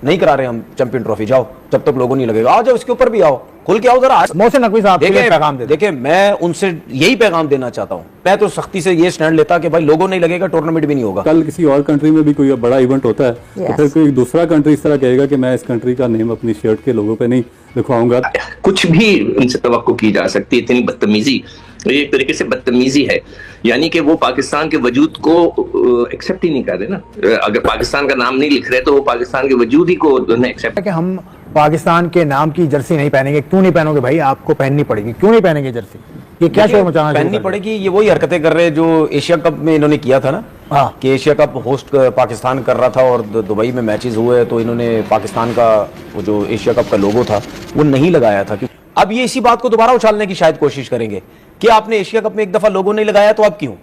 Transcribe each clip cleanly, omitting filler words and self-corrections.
नहीं करा रहे हम चैंपियन ट्रॉफी, जाओ जब तक लोगों नहीं लगेगा, आ जाओ इसके ऊपर भी आओ, खुल के आओ जरा। मोहसिन नकवी साहब पैगाम दे। देखिए मैं उनसे यही पैगाम देना चाहता हूं, मैं तो सख्ती से ये स्टैंड लेता कि भाई लोगों नहीं लगेगा टूर्नामेंट भी नहीं होगा। कल किसी और कंट्री में भी कोई बड़ा इवेंट होता है तो फिर कोई दूसरा कंट्री इस तरह कहेगा कि मैं इस कंट्री का नेम अपनी शर्ट के लोगों पे नहीं लिखवाऊंगा। कुछ भी उनसे तवक्को की जा सकती है, इतनी बदतमीजी, एक तरीके से बदतमीजी है, यानी कि वो पाकिस्तान के वजूद को एक्सेप्ट ही नहीं कर रहे ना। अगर पाकिस्तान का नाम नहीं लिख रहे तो वो पाकिस्तान के वजूद ही को एक्सेप्ट। कि हम पाकिस्तान के नाम की जर्सी नहीं पहनेंगे। क्यों नहीं पहनोगे भाई, आपको पहननी पड़ेगी, क्यों नहीं पहनेंगे जर्सी? ये क्या शोर मचाना पहननी पड़ेगी? ये वही हरकतें कर रहे हैं जो एशिया कप में इन्होंने किया था ना। हाँ। कि एशिया कप होस्ट पाकिस्तान कर रहा था और दुबई में मैचेस हुए तो इन्होंने पाकिस्तान का वो जो एशिया कप का लोगो था वो नहीं लगाया था। अब ये इसी बात को दोबारा उछालने की शायद कोशिश करेंगे कि आपने एशिया कप में एक दफा लोगो नहीं लगाया तो अब क्यों,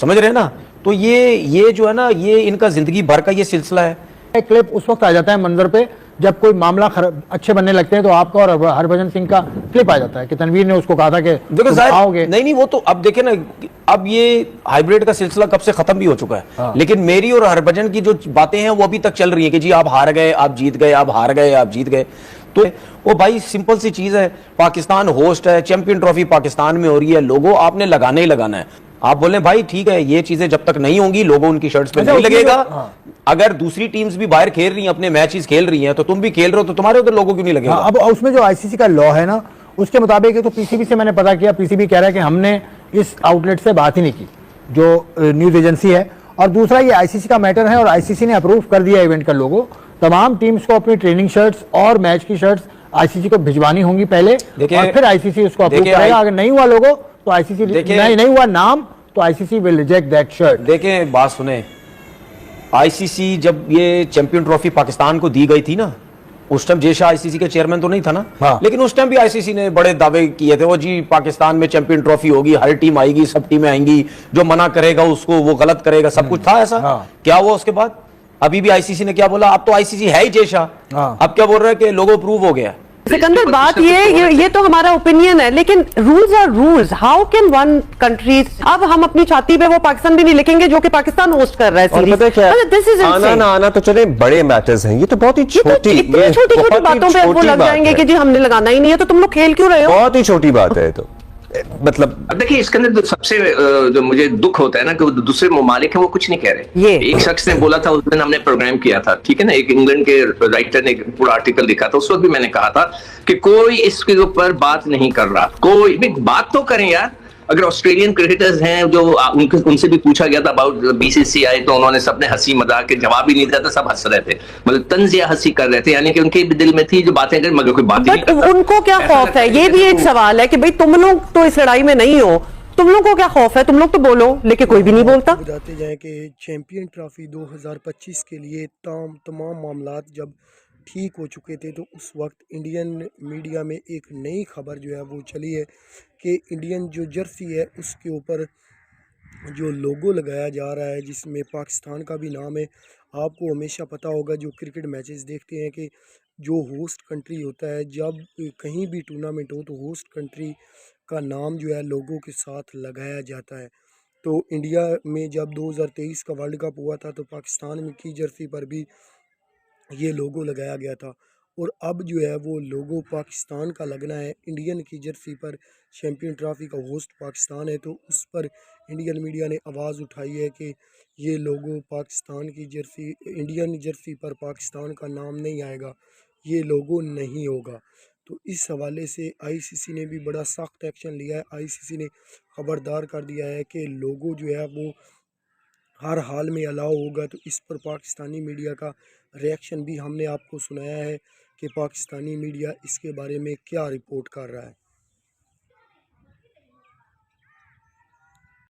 समझ रहे हैं ना? तो ये जो है ना, ये इनका जिंदगी भर का ये सिलसिला है। एक क्लिप उस वक्त आ जाता है मंजर पे जब कोई मामला अच्छे बनने लगते हैं तो आपका और हरभजन सिंह का क्लिप आ जाता है कि तनवीर ने उसको कहा था कि देखो आओगे। नहीं वो तो अब देखे ना, अब ये हाइब्रिड का सिलसिला कब से खत्म भी हो चुका है। हाँ। लेकिन मेरी और हरभजन की जो बातें हैं वो अभी तक चल रही है कि जी आप हार गए, आप जीत गए, आप हार गए, आप जीत गए। तो वो भाई सिंपल सी चीज है, पाकिस्तान होस्ट है, चैंपियन ट्रॉफी पाकिस्तान में हो रही है, लोगो आपने लगाना ही लगाना है। आप बोले भाई ठीक है, ये चीजें जब तक नहीं होंगी, लोगों उनकी शर्ट्स पे नहीं लगेगा। हाँ। अगर दूसरी टीम्स भी बाहर खेल रही हैं, अपने मैचेस खेल रही हैं, तो तुम भी खेल रहे हो तो तुम्हारे उधर लोगों क्यों नहीं लगेगा? हाँ, अब उसमें जो आईसीसी का लॉ है ना उसके मुताबिक है, तो पीसीबी से मैंने पता किया, पीसीबी कह रहा है कि हमने इस आउटलेट से बात ही नहीं की जो न्यूज एजेंसी है, और दूसरा ये आईसीसी का मैटर है और आईसीसी ने अप्रूव कर दिया इवेंट का लोगो। तमाम टीम्स को अपनी ट्रेनिंग शर्ट्स और मैच की शर्ट्स आईसीसी को भिजवानी होंगी पहले, और फिर आईसीसी उसको अप्रूव करेगा। अगर नहीं हुआ लोगो तो आईसीसी नहीं हुआ नाम तो ICC will reject that shirt. देखें बात सुने, आईसीसी जब ये चैंपियन ट्रॉफी पाकिस्तान को दी गई थी ना, उस टाइम जय शाह आईसीसी के चेयरमैन तो नहीं था ना। हाँ। लेकिन उस टाइम भी आईसीसी ने बड़े दावे किए थे, वो जी पाकिस्तान में चैंपियन ट्रॉफी होगी, हर टीम आएगी, सब टीमें आएंगी, जो मना करेगा उसको वो गलत करेगा, सब कुछ था ऐसा। हाँ। क्या हुआ उसके बाद? अभी भी आईसीसी ने क्या बोला? अब तो आईसीसी है ही जय शाह। हाँ। अब क्या बोल रहा है कि लोगो अप्रूव हो गया। सिकंदर, बात ये तो हमारा ओपिनियन है, लेकिन rules are rules. How can one country, अब हम अपनी छाती पे वो पाकिस्तान भी नहीं लिखेंगे जो कि पाकिस्तान होस्ट कर रहा है। और पता है क्या, आना ना आना तो चले, बड़े मैचर्स हैं, ये तो बहुत ही छोटी छोटी बातों पे वो लग जाएंगे कि जी हमने लगाना ही नहीं है, तो तुम लोग खेल क्यों रहे हो? बहुत ही छोटी बात है तो मतलब। अब देखिए इसके अंदर तो सबसे जो मुझे दुख होता है ना कि दूसरे ममालिक हैं वो कुछ नहीं कह रहे। एक शख्स ने बोला था उस दिन हमने प्रोग्राम किया था, ठीक है ना, एक इंग्लैंड के राइटर ने पूरा आर्टिकल लिखा था, उस वक्त भी मैंने कहा था कि कोई इसके ऊपर बात नहीं कर रहा, कोई भी बात तो करें यार। अगर ऑस्ट्रेलियन क्रिकेटर्स हैं जो उनसे भी पूछा गया था अबाउट बीसीसीआई, तो उन्होंने सबने हंसी मजाक के जवाब ही नहीं दिया था, सब हंस रहे थे, मतलब तंजिया हंसी कर रहे थे, यानी कि उनके दिल में थी जो बातें कर, मगर कोई बात नहीं करता। उनको क्या खौफ है? ये भी एक सवाल है कि भाई तुम लोग तो इस लड़ाई में नहीं हो, तुम लोग को क्या खौफ है? तुम लोग तो बोलो, लेकिन कोई भी नहीं बोलता। बताते जाए कि चैंपियन ट्रॉफी 2025 के लिए तमाम मामलात जब ठीक हो चुके थे तो उस वक्त इंडियन मीडिया में एक नई खबर जो है वो चली है कि इंडियन जो जर्सी है उसके ऊपर जो लोगो लगाया जा रहा है जिसमें पाकिस्तान का भी नाम है। आपको हमेशा पता होगा जो क्रिकेट मैचेस देखते हैं कि जो होस्ट कंट्री होता है, जब कहीं भी टूर्नामेंट हो तो होस्ट कंट्री का नाम जो है लोगों के साथ लगाया जाता है। तो इंडिया में जब 2023 का वर्ल्ड कप हुआ था तो पाकिस्तान में की जर्सी पर भी ये लोगो लगाया गया था, और अब जो है वो लोगो पाकिस्तान का लगना है इंडियन की जर्सी पर। चैंपियन ट्रॉफी का होस्ट पाकिस्तान है तो उस पर इंडियन मीडिया ने आवाज़ उठाई है कि ये लोगो पाकिस्तान की जर्सी, इंडियन जर्सी पर पाकिस्तान का नाम नहीं आएगा, ये लोगो नहीं होगा। तो इस हवाले से आईसीसी ने भी बड़ा सख्त एक्शन लिया है। आईसीसी ने खबरदार कर दिया है कि लोगो जो है वो हर हाल में अलाउ होगा। तो इस पर पाकिस्तानी मीडिया का रिएक्शन भी हमने आपको सुनाया है कि पाकिस्तानी मीडिया इसके बारे में क्या रिपोर्ट कर रहा है।